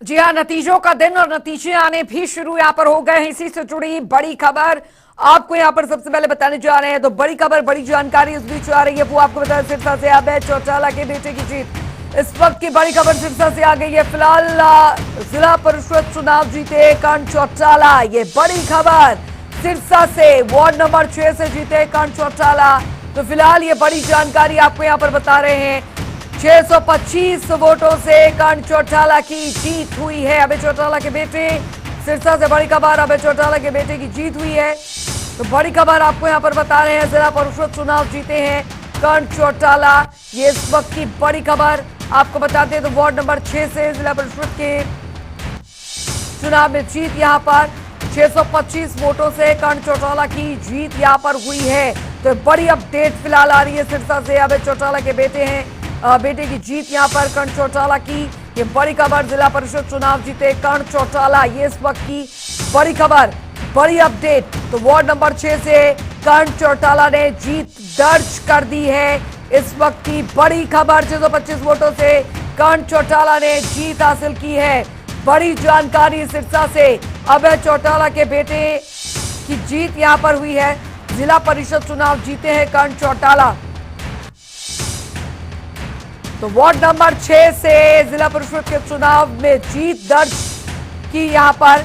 जी हाँ, नतीजों का दिन और नतीजे आने भी शुरू यहाँ पर हो गए हैं। इसी से जुड़ी बड़ी खबर आपको यहाँ पर सबसे पहले बताने जा रहे हैं। तो बड़ी खबर, बड़ी जानकारी इस बीच आ रही है, वो आपको बता दें। सिरसा से अभय चौटाला के बेटे की जीत, इस वक्त की बड़ी खबर सिरसा से आ गई है। फिलहाल जिला परिषद चुनाव जीते कर्ण चौटाला, ये बड़ी खबर सिरसा से। वार्ड नंबर 6 से जीते कर्ण चौटाला। तो फिलहाल ये बड़ी जानकारी आपको यहाँ पर बता रहे हैं। 625 वोटों से कर्ण चौटाला की जीत हुई है। अभय चौटाला के बेटे, सिरसा से बड़ी खबर, अभय चौटाला के बेटे की जीत हुई है। तो बड़ी खबर आपको यहां पर बता रहे हैं। जिला परिषद चुनाव जीते हैं कर्ण चौटाला, ये इस वक्त की बड़ी खबर आपको बताते हैं। तो वार्ड नंबर 6 से जिला परिषद के चुनाव में जीत यहां पर 625 वोटों से कर्ण चौटाला की जीत यहां पर हुई है। तो बड़ी अपडेट फिलहाल आ रही है सिरसा से। अभय चौटाला के बेटे हैं, बेटे की जीत यहां पर कर्ण चौटाला की, ये बड़ी खबर। जिला परिषद चुनाव जीते कर्ण चौटाला, ये इस वक्त की बड़ी खबर, बड़ी अपडेट। तो वार्ड नंबर 6 से कर्ण चौटाला ने जीत दर्ज कर दी है। इस वक्त की बड़ी खबर, 625 वोटों से कर्ण चौटाला ने जीत हासिल की है। बड़ी जानकारी सिरसा से, अभय चौटाला के बेटे की जीत यहां पर हुई है। जिला परिषद चुनाव जीते हैं कर्ण चौटाला। तो वार्ड नंबर 6 से जिला परिषद के चुनाव में जीत दर्ज की यहां पर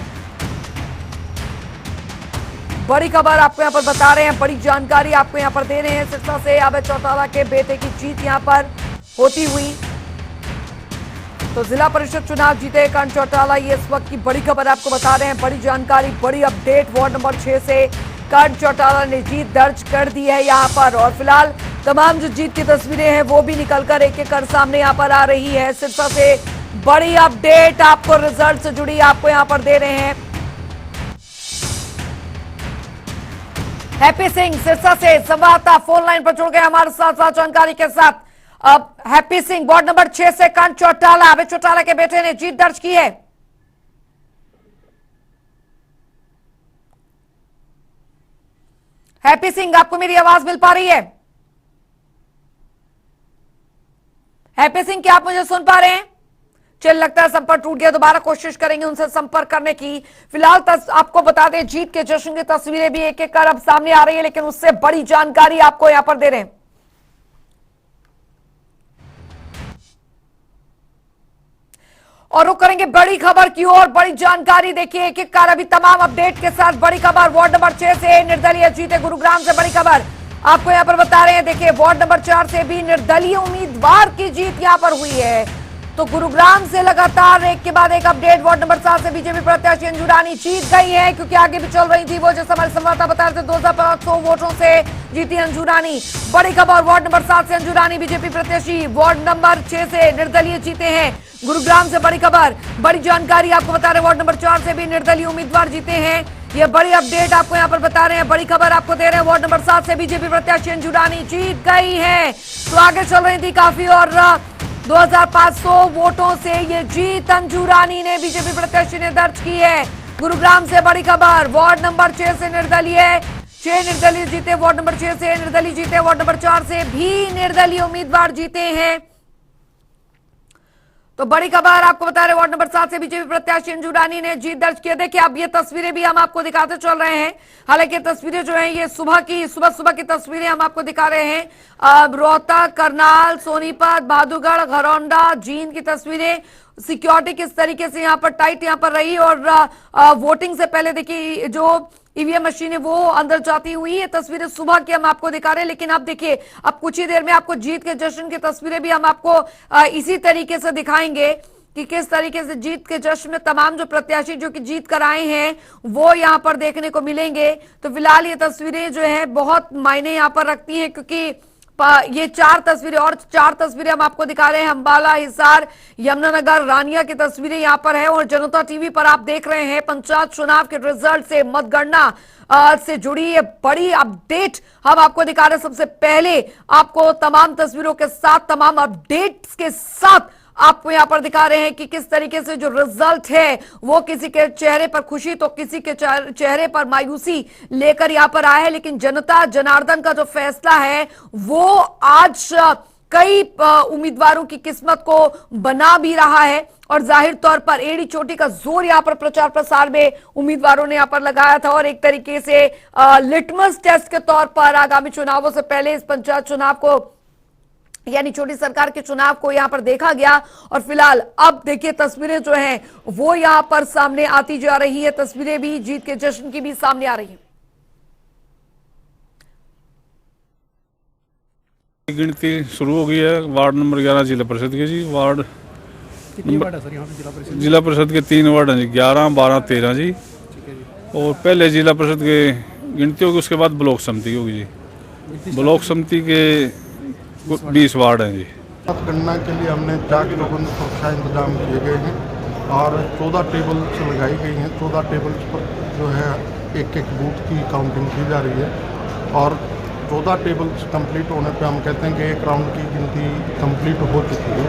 बड़ी खबर आपको यहां पर बता रहे हैं। बड़ी जानकारी आपको यहां पर दे रहे हैं सिरसा से। अभय चौटाला के बेटे की जीत यहां पर होती हुई, तो जिला परिषद चुनाव जीते कर्ण चौटाला, ये इस वक्त की बड़ी खबर आपको बता रहे हैं। बड़ी जानकारी, बड़ी अपडेट। वार्ड नंबर 6 से कर्ण चौटाला ने जीत दर्ज कर दी है यहां पर। और फिलहाल तमाम जो जीत की तस्वीरें हैं वो भी निकलकर एक एक कर सामने यहां पर आ रही है। सिरसा से बड़ी अपडेट आपको रिजल्ट से जुड़ी आपको यहां पर दे रहे हैं। हैप्पी सिंह सिरसा से संवाददाता फोन लाइन पर जुड़ गए हमारे साथ जानकारी के साथ। अब हैप्पी सिंह, वार्ड नंबर 6 से कर्ण चौटाला, अभय चौटाला के बेटे ने जीत दर्ज की है। हैप्पी सिंह, आपको मेरी आवाज मिल पा रही है? हैप्पी सिंह, क्या आप मुझे सुन पा रहे हैं? चल, लगता है संपर्क टूट गया। दोबारा कोशिश करेंगे उनसे संपर्क करने की। फिलहाल आपको बता दें, जीत के जश्न की तस्वीरें भी एक एक कर अब सामने आ रही है, लेकिन उससे बड़ी जानकारी आपको यहां पर दे रहे हैं। और रुक करेंगे बड़ी खबर की ओर। बड़ी जानकारी देखिए एक एक कर, अभी तमाम अपडेट के साथ बड़ी खबर। वार्ड नंबर 6 से निर्दलीय जीते गुरुग्राम से, बड़ी खबर आपको यहां पर बता रहे हैं। देखिए वार्ड नंबर 4 से भी निर्दलीय उम्मीदवार की जीत यहां पर हुई है। तो गुरुग्राम से लगातार एक के बाद एक अपडेट। वार्ड नंबर 7 से बीजेपी प्रत्याशी अंजू रानी जीत गई है, क्योंकि आगे भी चल रही थी वो, जैसे हमारे संवाददाता बता रहे थे। 2500 वोटों से जीती अंजू रानी, बड़ी खबर। वार्ड नंबर 7 से अंजू रानी बीजेपी प्रत्याशी, वार्ड नंबर 6 से निर्दलीय जीते हैं गुरुग्राम से, बड़ी खबर। बड़ी जानकारी आपको बता रहे हैं, वार्ड नंबर 4 से भी निर्दलीय उम्मीदवार जीते हैं, ये बड़ी अपडेट आपको यहां पर बता रहे हैं। बड़ी खबर आपको दे रहे हैं, वार्ड नंबर 7 से बीजेपी प्रत्याशी अंजू रानी जीत गई है। तो आगे चल रही थी काफी, और 2500 वोटों से ये जीत अंजू रानी ने, बीजेपी प्रत्याशी ने दर्ज की है गुरुग्राम से, बड़ी खबर। वार्ड नंबर 6 से निर्दलीय, 6 निर्दलीय जीते, वार्ड नंबर 6 से निर्दलीय जीते, वार्ड नंबर 4 से भी निर्दलीय उम्मीदवार जीते हैं। तो बड़ी खबर आपको बता रहे, वार्ड नंबर 7 से बीजेपी प्रत्याशी अंजू रानी ने जीत दर्ज की है। देखिए अब ये तस्वीरें भी हम आपको दिखाते चल रहे हैं। हालांकि तस्वीरें जो हैं ये सुबह की तस्वीरें हम आपको दिखा रहे हैं। अब रोहतक, करनाल, सोनीपत, बहादुरगढ़, घरौंडा, जींद की तस्वीरें। सिक्योरिटी किस तरीके से यहाँ पर टाइट यहाँ पर रही, और वोटिंग से पहले देखिए जो ईवीएम मशीन है वो अंदर जाती हुई, ये तस्वीरें सुबह की हम आपको दिखा रहे हैं। लेकिन अब देखिए, अब कुछ ही देर में आपको जीत के जश्न की तस्वीरें भी हम आपको इसी तरीके से दिखाएंगे कि किस तरीके से जीत के जश्न में तमाम जो प्रत्याशी जो कि जीत कर आए हैं वो यहां पर देखने को मिलेंगे। तो फिलहाल ये तस्वीरें जो है बहुत मायने यहां पर रखती हैं, क्योंकि ये 4 तस्वीरें, और 4 तस्वीरें हम आपको दिखा रहे हैं। अंबाला, हिसार, यमुनानगर, रानिया की तस्वीरें यहां पर है। और जनता टीवी पर आप देख रहे हैं पंचायत चुनाव के रिजल्ट से, मतगणना से जुड़ी ये बड़ी अपडेट हम आपको दिखा रहे हैं। सबसे पहले आपको तमाम तस्वीरों के साथ, तमाम अपडेट्स के साथ आपको यहां पर दिखा रहे हैं कि किस तरीके से जो रिजल्ट है वो किसी के चेहरे पर खुशी तो किसी के चेहरे पर मायूसी लेकर यहां पर आया है। लेकिन जनता जनार्दन का जो फैसला है वो आज कई उम्मीदवारों की किस्मत को बना भी रहा है। और जाहिर तौर पर एड़ी चोटी का जोर यहाँ पर प्रचार प्रसार में उम्मीदवारों ने यहाँ पर लगाया था और एक तरीके से लिटमस टेस्ट के तौर पर आगामी चुनावों से पहले इस पंचायत चुनाव को यानी छोटी सरकार के चुनाव को यहां पर देखा गया। और फिलहाल अब देखिए तस्वीरें जो हैं वो यहां पर सामने आती जा रही है, तस्वीरें भी जीत के जश्न की भी सामने आ रही हैं। गिनती शुरू हो गई है वार्ड नंबर 11 जिला परिषद के जी। वार्ड कितनी वार्ड है सर यहाँ पे जिला परिषद के 3 वार्ड हैं जी, 11, 12, 13 जी। और पहले जिला परिषद के गिनती होगी, उसके बाद ब्लॉक समिति होगी जी। ब्लॉक समिति के 20 वार्ड हैं जी। मतगणना के लिए हमने जांच प्रबंध सुरक्षा इंतजाम किए गए हैं और 14 टेबल्स लगाई गई हैं। 14 टेबल्स पर जो है एक एक बूथ की काउंटिंग की जा रही है और 14 टेबल्स कंप्लीट होने पे हम कहते हैं कि एक राउंड की गिनती कंप्लीट हो चुकी है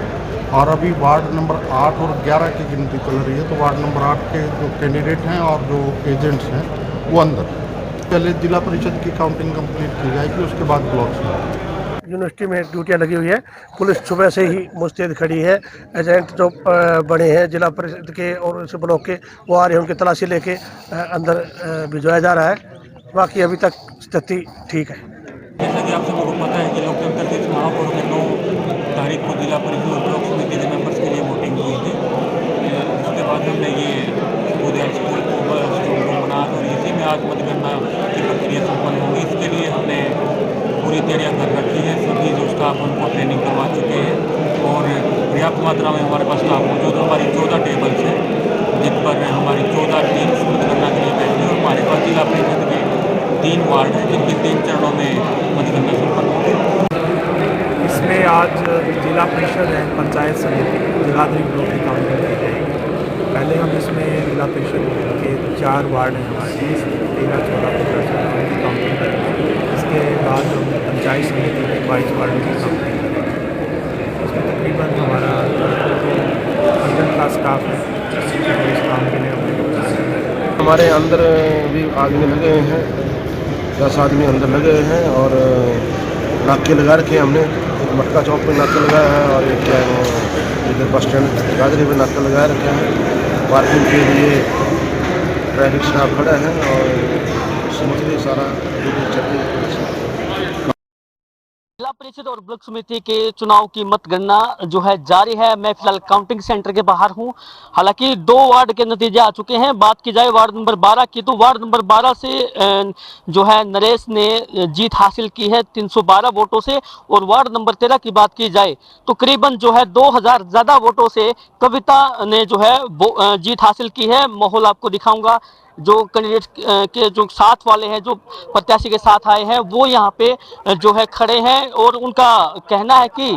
और अभी वार्ड नंबर 8 और 11 की गिनती चल रही है। तो वार्ड नंबर 8 के जो कैंडिडेट हैं और जो एजेंट्स हैं वो अंदर, पहले जिला परिषद की काउंटिंग कंप्लीट की जाएगी, उसके बाद ब्लॉक से। यूनिवर्सिटी में ड्यूटियां लगी हुई है, पुलिस सुबह से ही मुस्तैद खड़ी है। एजेंट जो बने हैं जिला परिषद के और उस ब्लॉक के, वो आ रहे हैं, उनकी तलाशी लेके अंदर भिजवाया जा रहा है। बाकी अभी तक स्थिति ठीक है। जैसा कि आप सबको पता है कि लोकतंत्र के चुनाव को 9 तारीख को जिला परिषद और ब्लॉक समिति के मेंबर्स के लिए वोटिंग हुई थी। उसके बाद हमने ये उदय स्कूल को बना और इसी में आज मतगणना की प्रक्रिया संपन्न होगी। इसके लिए हमने पूरी तैयारियां कर रखी है। सभी जो स्टाफ उनको ट्रेनिंग करवा चुके हैं और पर्याप्त मात्रा में हमारे पास स्टाफ मौजूद। हमारी 14 टेबल्स हैं जिन पर हमारी 14 टीम्स मतगणना के लिए बैठी है और हमारे पास जिला परिषद के 3 वार्ड हैं जिनके 3 चरणों में मतगणना संपन्न होगी। इसमें आज जिला परिषद है, पंचायत समिति, जगाधरी ब्लॉक की काउंटिंग की जाएगी। पहले हम इसमें जिला परिषद के 4 वार्ड हैं हमारे, 13, 14, 15 की काउंटिंग करेंगे। इसके बाद हम पंचायत समिति के 22 वार्ड की काउंटिंग करेंगे। इसमें तकरीबन हमारा 100 का स्टाफ है इस काम के लिए। हमारे अंदर भी आदमी लगे हैं, 10 आदमी अंदर लगे हैं और नाके लगा रखे हैं। हमने मटका चौक पे नाका लगाया है और एक क्या है इधर बस स्टैंड गाजरी पे नाका लगा रखे हैं। पार्किंग के लिए ट्रैफिक स्टाफ खड़ा है और स्मूथली सारा चल रही है। जिला परिषद और ब्लॉक समिति के चुनाव की मतगणना जो है जारी है। मैं फिलहाल काउंटिंग सेंटर के बाहर हूं। हालांकि 2 वार्ड के नतीजे आ चुके हैं। बात की जाए वार्ड नंबर 12 की, तो वार्ड नंबर 12 से जो है नरेश ने जीत हासिल की है 312 वोटों से। और वार्ड नंबर 13 की बात की जाए तो करीबन जो है 2000 ज्यादा वोटों से कविता ने जो है जीत हासिल की है। माहौल आपको दिखाऊंगा। जो कैंडिडेट के जो साथ वाले हैं, जो प्रत्याशी के साथ आए हैं, वो यहाँ पे जो है खड़े हैं और उनका कहना है कि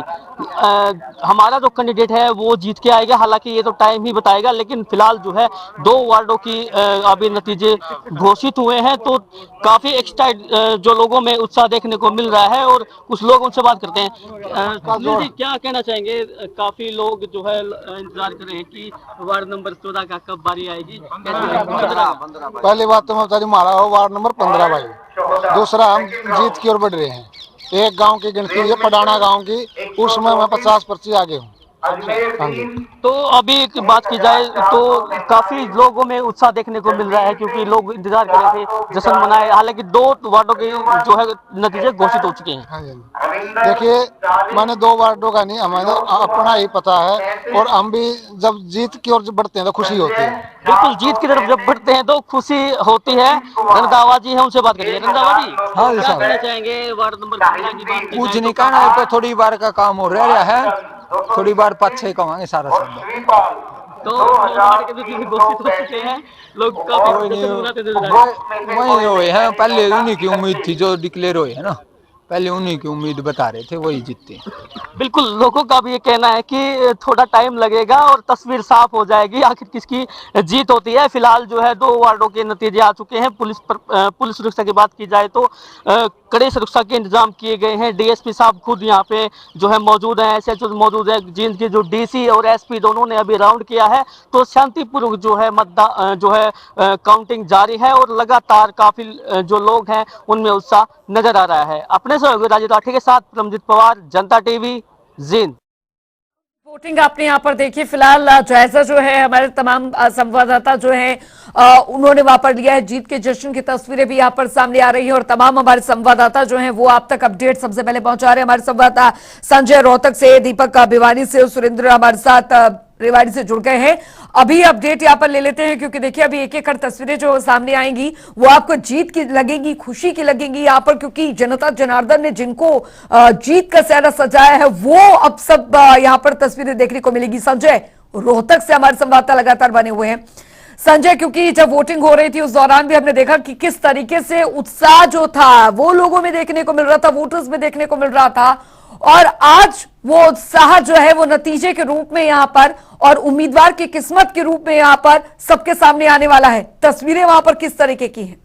हमारा जो कैंडिडेट है वो जीत के आएगा। हालांकि ये तो टाइम ही बताएगा, लेकिन फिलहाल जो है 2 वार्डों की अभी नतीजे घोषित हुए हैं। तो काफी एक्साइट जो लोगों में उत्साह देखने को मिल रहा है और कुछ लोग उनसे बात करते हैं। जी क्या कहना चाहेंगे? काफी लोग जो है इंतजार कर रहे हैं कि वार्ड नंबर 14 का कब बारी आएगी। पहली बात तो मैं बता दूं, हमारा हो वार्ड नंबर 15 भाई। दूसरा, हम जीत की ओर बढ़ रहे हैं। एक गांव की गिनती है, पडाना गांव की, उसमें मैं 50 पर्ची आगे हूँ। तो अभी की बात की जाए तो काफी लोगों में उत्साह देखने को मिल रहा है, क्योंकि लोग इंतजार कर रहे थे, जश्न मनाए। हालांकि 2 वार्डों के जो है नतीजे घोषित हो चुके हैं। देखिए, मैंने 2 वार्डों का नहीं, हमें अपना ही पता है और हम भी जब जीत की ओर बढ़ते हैं तो खुशी होती है। बिल्कुल, जीत की तरफ जब बढ़ते हैं तो खुशी होती है। रंधावा जी है, उनसे बात करिए। रंधावा जी, हाँ जी, क्या कहना चाहेंगे वार्ड नंबर 15 की बात? कुछ नहीं कहना है, तो थोड़ी बार का काम हो रहा है, थोड़ी बार पीछे कमाएंगे सारा सब। तो वार्ड के भी घोषित हो चुके हैं, लोग काफी जश्न मनाते नजर आ रहे हैं। वही हुए हैं, पहले उन्हीं की उम्मीद थी जो डिक्लेयर हुए है ना, पहले उन्हीं की उम्मीद बता रहे थे, वही जीतते। बिल्कुल, लोगों का भी ये कहना है कि थोड़ा टाइम लगेगा और तस्वीर साफ हो जाएगी आखिर किसकी जीत होती है। फिलहाल जो है 2 वार्डों के नतीजे आ चुके हैं। पुलिस सुरक्षा की बात की जाए तो कड़े सुरक्षा के इंतजाम किए गए हैं। डीएसपी साहब खुद यहाँ पे जो है मौजूद हैं, एसएचओ मौजूद है, जिनके जो डीसी और एसपी दोनों ने अभी राउंड किया है। तो शांतिपूर्वक जो है काउंटिंग जारी है और लगातार काफी जो लोग हैं उनमें उत्साह नजर आ रहा है। अपने सहयोगी राजीव राठी के साथ प्रमजीत पवार, जनता टीवी, जींद। वोटिंग आपने यहाँ पर देखी। फिलहाल जायजा जो है हमारे तमाम संवाददाता जो है उन्होंने वहां पर लिया है। जीत के जश्न की तस्वीरें भी यहाँ पर सामने आ रही है और तमाम हमारे संवाददाता जो हैं वो आप तक अपडेट सबसे पहले पहुंचा रहे हैं। हमारे संवाददाता संजय रोहतक से, दीपक भिवानी से, सुरेंद्र हमारे साथ रेवाड़ी से जुड़ गए हैं। अभी अपडेट यहाँ पर ले लेते हैं क्योंकि देखिए अभी एक एक कर तस्वीरें जो सामने आएंगी वो आपको जीत की लगेंगी, खुशी की लगेंगी यहाँ पर, क्योंकि जनता जनार्दन ने जिनको जीत का सेहरा सजाया है वो अब सब यहाँ पर तस्वीरें देखने को मिलेगी। संजय रोहतक से हमारे संवाददाता लगातार बने हुए हैं। संजय, क्योंकि जब वोटिंग हो रही थी उस दौरान भी हमने देखा कि किस तरीके से उत्साह जो था वो लोगों में देखने को मिल रहा था, वोटर्स में देखने को मिल रहा था, और आज वो उत्साह जो है वो नतीजे के रूप में यहाँ पर और उम्मीदवार की किस्मत के रूप में यहाँ पर सबके सामने आने वाला है। तस्वीरें वहां पर किस तरीके की हैं?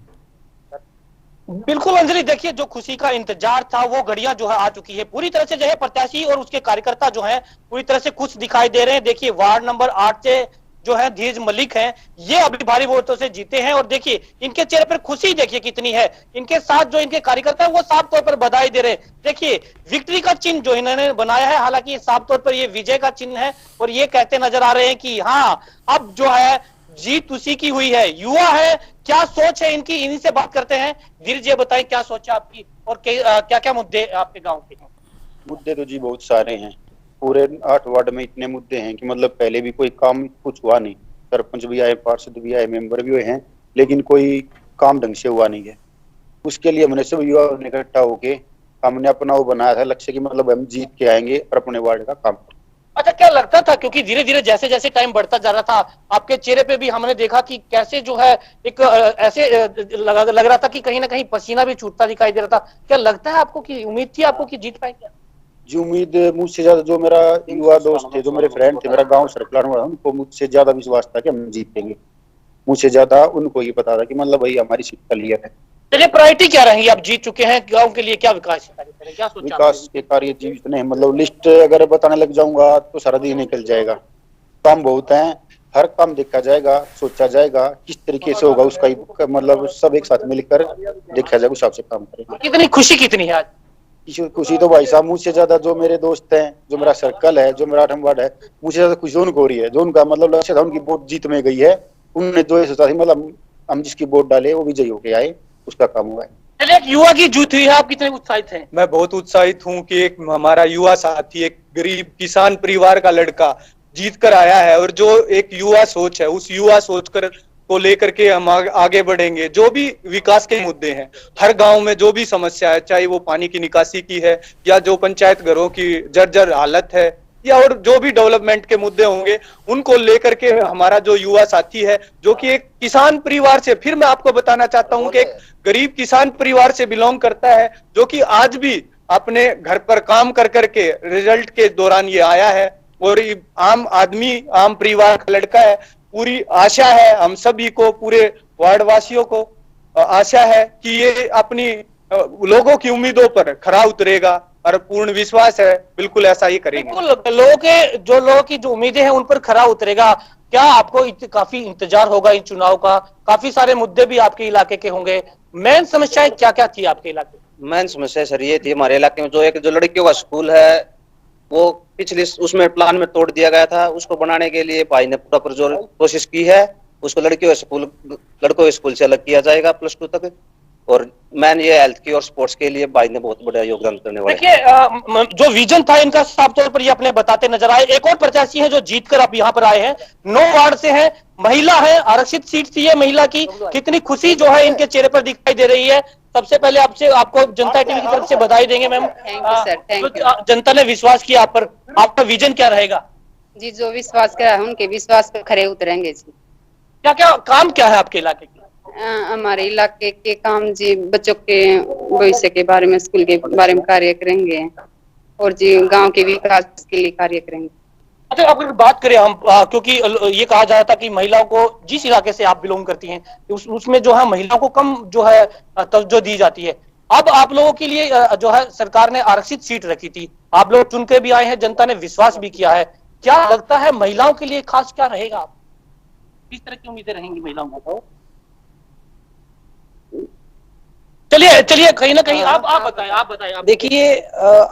बिल्कुल अंजलि, देखिए जो खुशी का इंतजार था वो घड़ियां जो है आ चुकी है। पूरी तरह से जो है प्रत्याशी और उसके कार्यकर्ता जो है पूरी तरह से खुश दिखाई दे रहे हैं। देखिए वार्ड नंबर 8 से जो है धीरज मलिक हैं, ये अभी भारी वोटों से जीते हैं और देखिए इनके चेहरे पर खुशी देखिए कितनी है। इनके साथ जो इनके कार्यकर्ता है वो साफ तौर पर बधाई दे रहे हैं। देखिए विक्ट्री का चिन्ह जो इन्होंने बनाया है, हालांकि साफ तौर पर ये विजय का चिन्ह है और ये कहते नजर आ रहे हैं कि हाँ अब जो है जीत उसी की हुई है। युवा है, क्या सोच है इनकी, इन्हीं से बात करते हैं। धीरज जी बताएं क्या सोच है आपकी और क्या क्या मुद्दे आपके गाँव के? मुद्दे तो जी बहुत सारे हैं। पूरे 8 वार्ड में इतने मुद्दे हैं कि मतलब पहले भी कोई काम कुछ हुआ नहीं। सरपंच भी आए, पार्षद भी आए, मेंबर भी हुए हैं, लेकिन कोई काम ढंग से हुआ नहीं है। उसके लिए हमने सब युवा ने इकट्ठा होके हमने अपना वो बनाया था लक्ष्य कि मतलब हम जीत के आएंगे और अपने वार्ड का काम। अच्छा, क्या लगता था, क्योंकि धीरे धीरे जैसे जैसे टाइम बढ़ता जा रहा था आपके चेहरे पे भी हमने देखा कि कैसे जो है एक ऐसे लग रहा था कि कहीं ना कहीं पसीना भी छूटता दिखाई दे रहा था। क्या लगता है आपको कि उम्मीद थी आपको कि जीत पाएंगे? जी उम्मीद मुझसे ज्यादा जो मेरा युवा दोस्त थे, जो मेरे फ्रेंड थे, मेरा गांव सरकलार में, उनको मुझसे ज्यादा विश्वास था कि हम जीतेंगे। मुझसे ज्यादा उनको ये पता था कि मतलब भाई हमारी सीट क्लियर है। चलिए, प्रायोरिटी क्या रहेंगी? आप जीत चुके हैं, गांव के लिए क्या विकास कार्य करें, क्या सोचा? विकास के कार्य जी इतने मतलब लिस्ट अगर बताने लग जाऊंगा तो सारा दिन निकल जाएगा। काम बहुत है, हर काम देखा जाएगा, सोचा जाएगा, किस तरीके से होगा उसका मतलब सब एक साथ मिलकर देखा जाएगा, उस हिसाब से काम करेंगे। कितनी खुशी कितनी है आज? खुशी तो भाई साहब मुझसे ज्यादा जो मेरे दोस्त हैं, जो मेरा सर्कल है, जो मेरा 8वां वार्ड है, मुझसे ज्यादा खुशी उनको हो रही है। जो उनका मतलब लक्ष्य था, उनकी वोट जीत में गई है। उन्होंने जो सोचा था मतलब हम जिसकी वोट डाले वो विजयी होके आए, उसका काम हुआ है। एक युवा की जीत हुई है, आप कितने उत्साहित हैं? मैं बहुत उत्साहित हूँ कि एक हमारा युवा साथी, एक गरीब किसान परिवार का लड़का जीत कर आया है और जो एक युवा सोच है, उस युवा सोच को लेकर के हम आगे बढ़ेंगे। जो भी विकास के मुद्दे हैं, हर गांव में जो भी समस्या है, चाहे वो पानी की निकासी की है या जो पंचायत घरों की जर्जर हालत है या और जो भी डेवलपमेंट के मुद्दे होंगे, उनको लेकर के हमारा जो युवा साथी है, जो कि एक किसान परिवार से, फिर मैं आपको बताना चाहता हूं कि एक गरीब किसान परिवार से बिलोंग करता है, जो कि आज भी अपने घर पर काम कर करके रिजल्ट के दौरान ये आया है और आम आदमी, आम परिवार का लड़का है। पूरी आशा है हम सभी को, पूरे वार्ड वासियों को आशा है कि ये अपनी लोगों की उम्मीदों पर खरा उतरेगा और पूर्ण विश्वास है बिल्कुल ऐसा ही करेंगे। बिल्कुल, लोगों की जो उम्मीदें हैं उन पर खरा उतरेगा। क्या आपको काफी इंतजार होगा इन चुनाव का? काफी सारे मुद्दे भी आपके इलाके के होंगे। मेन समस्याएं क्या क्या थी आपके इलाके में? मेन समस्या सर ये थी हमारे इलाके में, जो लड़कियों का स्कूल है वो पिछले उसमें प्लान में तोड़ दिया गया था। उसको बनाने के लिए भाई ने पूरा पुरजोर कोशिश की है। उसको लड़कों के स्कूल से अलग किया जाएगा +2 तक। और मैन ये हेल्थ की और स्पोर्ट्स के लिए भाई ने बहुत बड़ा योगदान करने वाला है। देखिए जो विजन था इनका साफ तौर पर ये अपने बताते नजर आए। एक और प्रत्याशी है जो जीतकर अब यहाँ पर आए हैं, 9 वार्ड से हैं, महिला है, आरक्षित सीट थी ये महिला की। कितनी खुशी जो है इनके चेहरे पर दिखाई दे रही है। सबसे पहले आपको जनता टीवी की तरफ से बधाई देंगे मैम। जनता ने विश्वास किया आप पर, आपका विजन क्या रहेगा? जी जो विश्वास करा है उनके विश्वास पर खरे उतरेंगे जी। क्या क्या काम क्या है आपके इलाके के? हमारे इलाके के काम जी बच्चों के भविष्य के बारे में, स्कूल के बारे में कार्य करेंगे और जी गांव के विकास के लिए कार्य करेंगे। अच्छा, अगर बात करें हम, क्योंकि ये कहा जा रहा था कि महिलाओं को, जिस इलाके से आप बिलोंग करती हैं उसमें जो है महिलाओं को कम जो है तवज्जो दी जाती है। अब आप लोगों के लिए जो है सरकार ने आरक्षित सीट रखी थी, आप लोग चुन के भी आए हैं, जनता ने विश्वास भी किया है। क्या लगता है महिलाओं के लिए खास क्या रहेगा? किस तरह की उम्मीदें रहेंगी महिलाओं को? चलिए कहीं ना कहीं आप बताएं। देखिए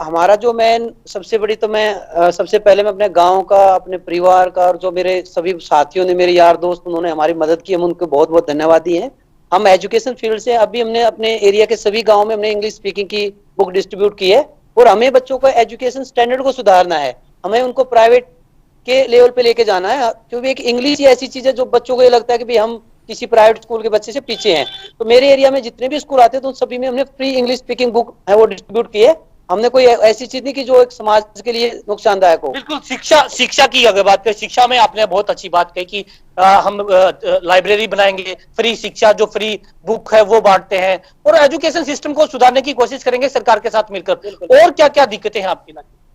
हमारा जो मेन सबसे बड़ी तो मैं सबसे पहले मैं अपने गांव का, अपने परिवार का, और जो मेरे सभी साथियों ने, मेरे यार दोस्त, उन्होंने हमारी मदद की, हम उनको बहुत बहुत धन्यवाद दिए हैं। हम एजुकेशन फील्ड से अभी हमने अपने एरिया के सभी गाँव में हमने इंग्लिश स्पीकिंग की बुक डिस्ट्रीब्यूट की है, और हमें बच्चों का एजुकेशन स्टैंडर्ड को सुधारना है। हमें उनको प्राइवेट के लेवल पे लेके जाना है, क्योंकि एक इंग्लिश ही ऐसी चीज है जो बच्चों को ये लगता है कि भाई हम किसी प्राइवेट स्कूल के बच्चे से पीछे हैं। तो मेरे एरिया में जितने भी स्कूल आते हैं तो उन सभी में हमने फ्री इंग्लिश स्पीकिंग बुक है वो डिस्ट्रीब्यूट की है। हमने कोई ऐसी चीज नहीं की जो एक समाज के लिए नुकसानदायक हो। बिल्कुल, शिक्षा की अगर बात करें, शिक्षा में आपने बहुत अच्छी बात कही कि हम लाइब्रेरी बनाएंगे, फ्री शिक्षा, जो फ्री बुक है वो बांटते हैं, और एजुकेशन सिस्टम को सुधारने की कोशिश करेंगे सरकार के साथ मिलकर। और क्या क्या दिक्कतें हैं आपकी?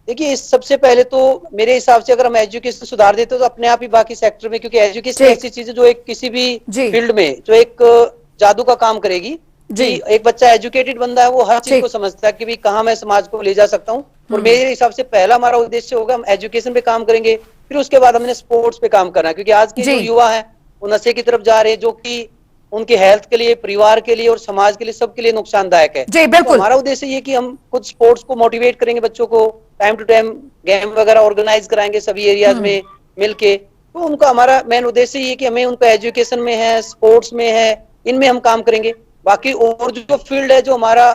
देखिए, इस सबसे पहले तो मेरे हिसाब से अगर हम एजुकेशन सुधार देते तो अपने आप ही बाकी सेक्टर में, क्योंकि एजुकेशन ऐसी चीज है जो एक किसी भी फील्ड में जो एक जादू का काम करेगी। जी, एक बच्चा एजुकेटेड बंदा है, वो हर चीज को समझता है कि भाई कहाँ मैं समाज को ले जा सकता हूँ। और मेरे हिसाब से पहला हमारा उद्देश्य होगा, हम एजुकेशन पे काम करेंगे, फिर उसके बाद हमने स्पोर्ट्स पे काम करना है, क्योंकि आज के जो युवा है वो नशे की तरफ जा रहे हैं, जो कि उनके हेल्थ के लिए, परिवार के लिए और समाज के लिए, सबके लिए नुकसानदायक है। जी बिल्कुल। तो हमारा उद्देश्य ये कि हम कुछ स्पोर्ट्स को मोटिवेट करेंगे, बच्चों को टाइम टू टाइम गेम वगैरह ऑर्गेनाइज कराएंगे सभी एरियाज में मिलके। तो उनका हमारा मेन उद्देश्य ये कि हमें उनका एजुकेशन में है, स्पोर्ट्स में है, इनमें हम काम करेंगे। बाकी और जो फील्ड है, जो हमारा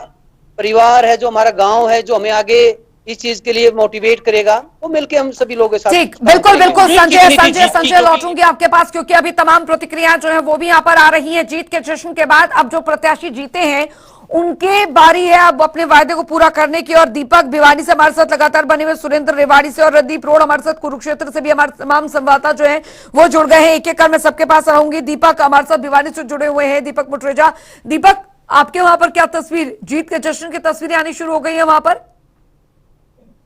परिवार है, जो हमारा गाँव है, जो हमें आगे इस चीज के लिए मोटिवेट करेगा, वो मिलके हम सभी लोगों के साथ। ठीक, बिल्कुल बिल्कुल। संजय लौटूंगी आपके पास, क्योंकि अभी तमाम प्रतिक्रियाएं जो है वो भी यहाँ पर आ रही हैं। जीत के जश्न के बाद अब जो प्रत्याशी जीते हैं उनके बारी है अब अपने वायदे को पूरा करने की। और दीपक भिवानी से हमारे साथ लगातार बने हुए सुरेंद्र रेवाड़ी से और रणदीप रोड हमारे साथ कुरुक्षेत्र से भी हमारे तमाम संवाददाता जो है वो जुड़ गए हैं। एक एक कर मैं सबके पास रहूंगी। दीपक हमारे साथ भिवानी से जुड़े हुए हैं, दीपक मुटरेजा। दीपक, आपके वहां पर क्या तस्वीर, जीत के जश्न की तस्वीरें आनी शुरू हो गई है वहां पर?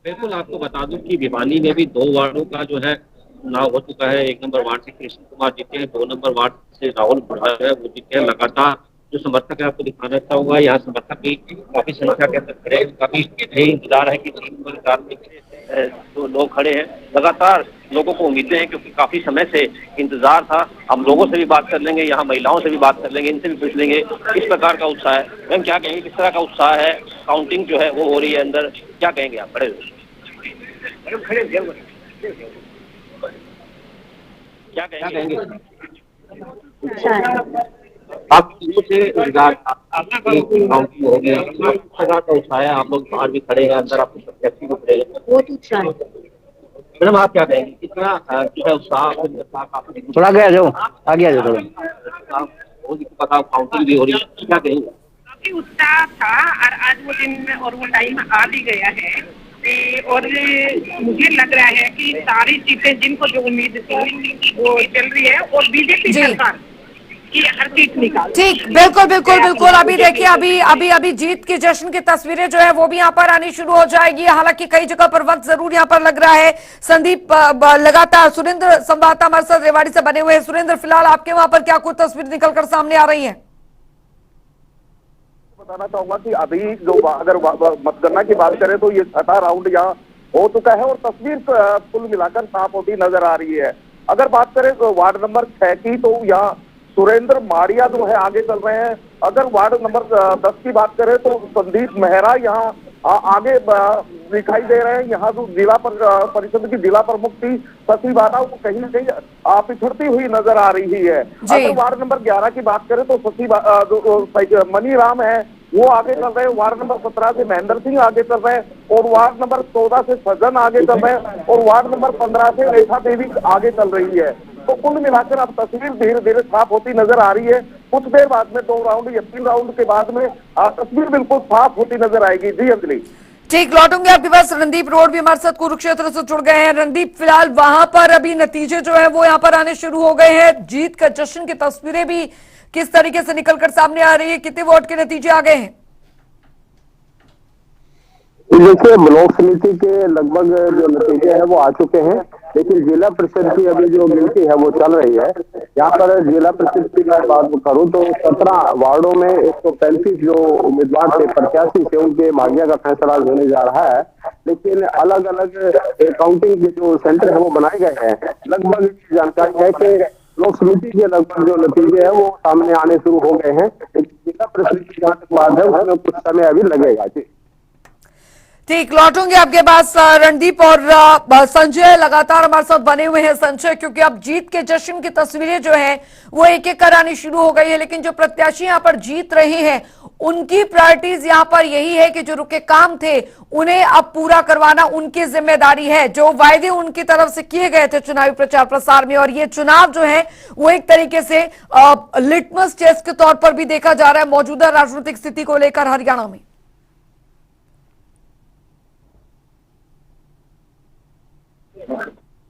बिल्कुल, आपको बता दूं कि भिवानी में भी 2 वार्डों का जो है चुनाव हो चुका है। 1 नंबर वार्ड से कृष्ण कुमार जीते हैं, 2 नंबर वार्ड से राहुल बुढ़ा है वो जीते हैं। लगातार जो समर्थक है, आपको दिखाना चाहता हूँ, यहाँ समर्थक भी काफी संख्या के अंदर खड़े हैं, काफी इंतजार है कि जो लोग खड़े हैं। लगातार लोगों को उम्मीदें हैं, क्योंकि काफी समय से इंतजार था। हम लोगों से भी बात कर लेंगे, यहाँ महिलाओं से भी बात कर लेंगे, इनसे भी पूछ लेंगे किस प्रकार का उत्साह है। मैम, क्या कहेंगे, किस तरह का उत्साह है? काउंटिंग जो है वो हो रही है अंदर, क्या कहेंगे आप? खड़े क्या कहेंगे आप? से इंतजार काउंटिंग हो गया, किस प्रकार का उत्साह है? आप लोग बाहर भी खड़े हैं, अंदर आपको प्रत्याशी भी खड़े हैं, बहुत उत्साह है। मैडम, आप क्या कहेंगे, कितना जो है उत्साह? थोड़ा आगे आ जाओ, आगे आ जाओ थोड़ा। पता काउंटिंग भी हो रही है, क्या कहेंगे? काफी उत्साह था और आज वो दिन और वो टाइम आ भी गया है। और मुझे लग रहा है कि सारी चीजें जिनको जो उम्मीद थी वो चल रही है, और बीजेपी सरकार की हर चीज निकाल। ठीक, बिल्कुल बिल्कुल बिल्कुल। अभी देखिए, अभी जीत के जश्न की तस्वीरें जो है वो भी यहाँ पर आनी शुरू हो जाएगी। हालांकि कई जगह पर वक्त जरूर यहाँ पर लग रहा है। संदीप लगातार, सुरेंद्र संवाददाता हमारे साथ रेवाड़ी से बने हुए हैं। सुरेंद्र, फिलहाल आपके वहां पर क्या कुछ तस्वीर निकलकर सामने आ रही है? बताना चाहूंगा कि अभी जो अगर मतगणना की बात करें तो ये 6ठा राउंड यहाँ हो चुका है और तस्वीर कुल मिलाकर साफ होती नजर आ रही है। अगर बात करें तो वार्ड नंबर 6 की, तो यहाँ सुरेंद्र माड़िया जो है आगे चल रहे हैं। अगर वार्ड नंबर 10 की बात करें तो संदीप मेहरा यहाँ आगे दिखाई दे रहे हैं। यहाँ जो जिला परिषद की जिला प्रमुख थी शशि बाला, वो कहीं न कहीं पिछड़ती हुई नजर आ रही है। अगर वार्ड नंबर 11 की बात करें तो जो मनी राम है वो आगे चल रहे हैं। वार्ड नंबर 17 से महेंद्र सिंह आगे चल रहे हैं और वार्ड नंबर 14 से सज्जन आगे चल रहे हैं और वार्ड नंबर 15 से रेखा देवी आगे चल रही है। तो कुल मिलाकर अब तस्वीर धीरे धीरे साफ होती नजर आ रही है। कुछ देर बाद में 2 राउंड या 3 राउंड के बाद में तस्वीर बिल्कुल साफ होती नजर आएगी। जी अंजलि। ठीक, लौटूंगे आपके पास। रणदीप रोड भी हमारे साथ कुरुक्षेत्र से जुड़ गए हैं। रणदीप, फिलहाल वहां पर अभी नतीजे जो है वो यहाँ पर आने शुरू हो गए हैं। जीत का जश्न की तस्वीरें भी किस तरीके से निकलकर सामने आ रही है? कितने वोट के नतीजे आ गए हैं? देखिए, ब्लॉक समिति के लगभग जो नतीजे हैं वो आ चुके हैं, लेकिन जिला परिषद की अभी जो गिनती है वो चल रही है। यहाँ पर जिला परिषद की मैं बात करूँ तो 17 वार्डों में 135 जो उम्मीदवार थे, प्रत्याशी थे, उनके भाग्य का फैसला होने जा रहा है। लेकिन अलग अलग काउंटिंग के जो सेंटर है वो बनाए गए हैं। लगभग जानकारी है कि ब्लॉक समिति के लगभग जो नतीजे है वो सामने आने शुरू हो गए हैं। जिला परिषद की बाद है उसमें कुछ समय अभी लगेगा जी। ठीक, लौटूंगे आपके पास रणदीप और संजय लगातार हमारे साथ बने हुए हैं। संजय, क्योंकि अब जीत के जश्न की तस्वीरें जो है वो एक एक कर आनी शुरू हो गई है, लेकिन जो प्रत्याशी यहाँ पर जीत रहे हैं उनकी प्रायोरिटीज यहाँ पर यही है कि जो रुके काम थे उन्हें अब पूरा करवाना उनकी जिम्मेदारी है। जो वायदे उनकी तरफ से किए गए थे चुनावी प्रचार प्रसार में, और ये चुनाव जो है वो एक तरीके से लिटमस टेस्ट के तौर पर भी देखा जा रहा है मौजूदा राजनीतिक स्थिति को लेकर हरियाणा में।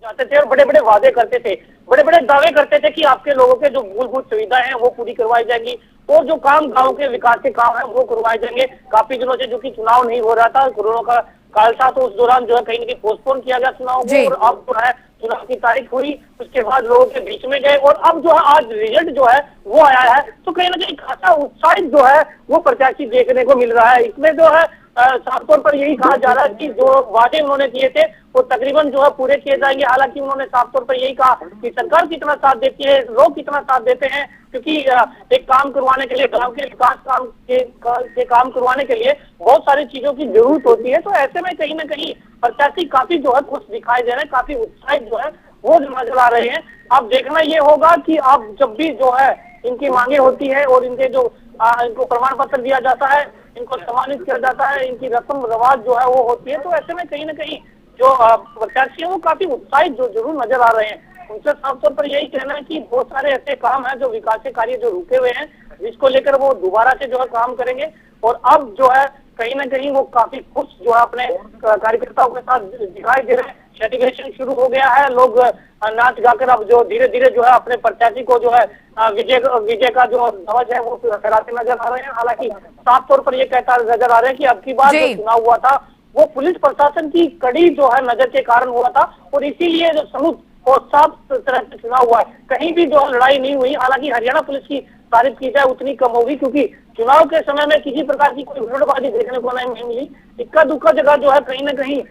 जाते थे और बड़े बड़े वादे करते थे, बड़े बड़े दावे करते थे कि आपके लोगों के जो मूलभूत सुविधाएं हैं वो पूरी करवाई जाएंगी और जो काम गांव के विकास के काम है वो करवाए जाएंगे। काफी दिनों से जो कि चुनाव नहीं हो रहा था, कोरोना का काल था, तो उस दौरान जो है कहीं ना कहीं पोस्टपोन किया गया चुनाव को, और अब जो है चुनाव की तारीख हुई, उसके बाद लोगों के बीच में गए और अब जो है आज रिजल्ट जो है वो आया है, तो कहीं ना कहीं खासा उत्साहित जो है वो प्रत्याशी देखने को मिल रहा है। इसमें जो है साफ तौर पर यही कहा जा रहा है कि जो वादे उन्होंने किए थे वो तकरीबन जो है पूरे किए जाएंगे। हालांकि उन्होंने साफ तौर पर यही कहा कि सरकार कितना साथ देती है, लोग कितना साथ देते हैं, क्योंकि एक काम करवाने के लिए, गांव के विकास काम के काम करवाने के लिए बहुत सारी चीजों की जरूरत होती है। तो ऐसे में कहीं ना कहीं प्रत्याशी काफी जो है खुश दिखाई दे रहे हैं, काफी उत्साहित जो है वो नजर आ रहे हैं। अब देखना ये होगा कि अब जब भी जो है इनकी मांगे होती है और इनके जो इनको प्रमाण पत्र दिया जाता है, इनको सम्मानित किया जाता है, इनकी रस्म रिवाज जो है वो होती है, तो ऐसे में कहीं ना कहीं जो प्रत्याशी है वो काफी उत्साहित जो जरूर नजर आ रहे हैं। उनसे साफ तौर पर यही कहना है कि बहुत सारे ऐसे काम हैं जो विकास के कार्य जो रुके हुए हैं, जिसको लेकर वो दोबारा से जो है काम करेंगे और अब जो है कहीं ना कहीं वो काफी खुश जो है अपने कार्यकर्ताओं के साथ दिखाई दे रहे हैं। सेलिब्रेशन शुरू हो गया है, लोग नाच गाकर अब जो धीरे धीरे जो है अपने प्रत्याशी को जो है विजय का जो ध्वज है वो फहराते नजर आ रहे हैं। हालांकि साफ तौर पर ये कहता नजर आ रहे हैं कि अब की बार जो चुनाव हुआ था वो पुलिस प्रशासन की कड़ी जो है नजर के कारण हुआ था और इसीलिए जो समूह और साफ तरह से चुनाव हुआ है, कहीं भी जो लड़ाई नहीं हुई। हालांकि हरियाणा पुलिस की तारीफ की जाए उतनी कम होगी, क्योंकि चुनाव के समय में किसी प्रकार की कोई हुड़दंग देखने को नहीं मिली। इक्का दुक्का जगह जो है कहीं ना कहीं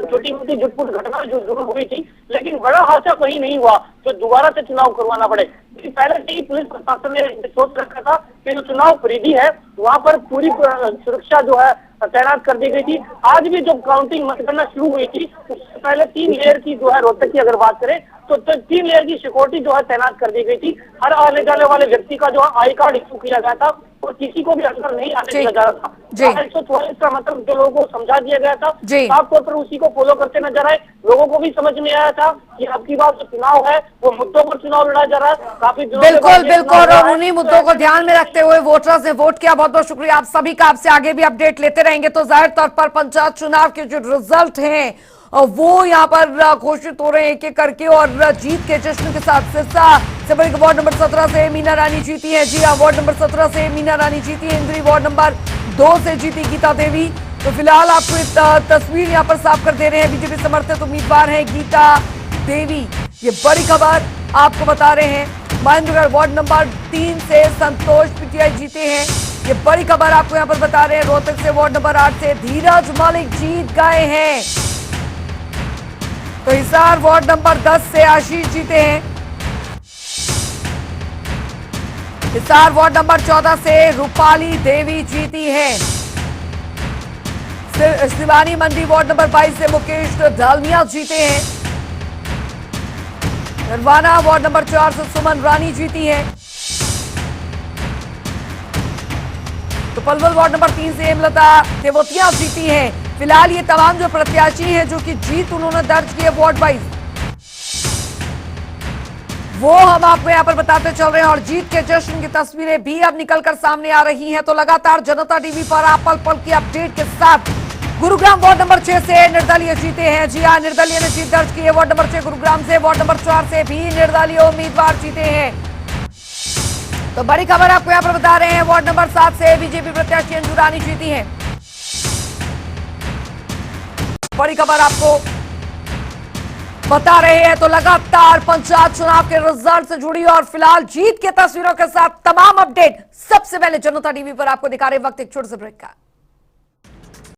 छोटी मोटी झुटपुट घटना जो जरूर हुई थी, लेकिन बड़ा हादसा कहीं नहीं हुआ जो दोबारा से चुनाव करवाना पड़े। पहले से ही पुलिस प्रशासन ने सोच रखा था कि जो चुनाव परिधि है वहां पर पूरी सुरक्षा जो है तैनात कर दी गई थी। आज भी जब काउंटिंग मतगणना शुरू हुई थी उससे पहले 3 लेयर की जो है रोहतक की अगर बात करें तो 3 लेयर की सिक्योरिटी जो है तैनात कर दी गई थी। हर आने जाने वाले व्यक्ति का जो है आई कार्ड इशू किया गया था और किसी को भी अंदर नहीं आने दिया जा रहा था। 144 का मतलब जो लोगों को समझा दिया गया था, साफ तौर पर उसी को फॉलो करते नजर आए। लोगों को भी समझ में आया था कि अब की बार जो चुनाव है वो मुद्दों पर चुनाव लड़ा जा रहा है। काफी बिल्कुल, और उन्हीं मुद्दों को ध्यान में रखते हुए वोटर्स ने वोट किया। बहुत बहुत शुक्रिया आप सभी का। आपसे आगे भी अपडेट लेते रहेंगे। तो जाहिर तौर पर पंचायत चुनाव के जो रिजल्ट हैं वो यहाँ पर घोषित हो रहे हैं एक एक करके, और जीत के जश्न के साथ सिरसा से बड़ी वार्ड नंबर 17 से मीना रानी जीती है। जी हाँ, वार्ड नंबर 17 से मीना रानी जीती है। इंद्री वार्ड नंबर 2 से जीती गीता देवी। तो फिलहाल आपको तस्वीर यहाँ पर साफ कर दे रहे हैं। बीजेपी समर्थित उम्मीदवार है गीता देवी, ये बड़ी खबर आपको बता रहे हैं। महेंद्रगढ़ वार्ड नंबर 3 से संतोष पीटीआई जीते हैं, ये बड़ी खबर आपको यहाँ पर बता रहे हैं। रोहतक से वार्ड नंबर 8 से धीरज मलिक जीत गए हैं। तो हिसार वार्ड नंबर 10 से आशीष जीते हैं। हिसार वार्ड नंबर 14 से रूपाली देवी जीती है। शिवानी मंडी वार्ड नंबर 22 से मुकेश डालमिया जीते हैं। नरवाना वार्ड नंबर 4 से सुमन रानी जीती है। तो पलवल वार्ड नंबर 3 से हेमलता तेवतिया जीती है। फिलहाल ये तमाम जो प्रत्याशी हैं जो कि जीत उन्होंने दर्ज की है वार्ड वाइज, वो हम आपको यहाँ पर बताते चल रहे हैं। और जीत के जश्न की तस्वीरें भी अब निकलकर सामने आ रही हैं। तो लगातार जनता टीवी पर आप पल पल की अपडेट के साथ गुरुग्राम वार्ड नंबर 6 से निर्दलीय जीते हैं। जी हाँ, निर्दलीय ने जीत दर्ज की है वार्ड नंबर 6 गुरुग्राम से। वार्ड नंबर 4 से भी निर्दलीय उम्मीदवार जीते हैं। तो बड़ी खबर आपको यहाँ पर बता रहे हैं, वार्ड नंबर 7 से बीजेपी प्रत्याशी अंजू रानी जीती है। बड़ी खबर आपको बता रहे हैं। तो लगातार पंचायत चुनाव के रिजल्ट से जुड़ी और फिलहाल जीत की तस्वीरों के साथ तमाम अपडेट सबसे पहले जनता टीवी पर आपको दिखा रहे। वक्त एक छोटे से ब्रेक का।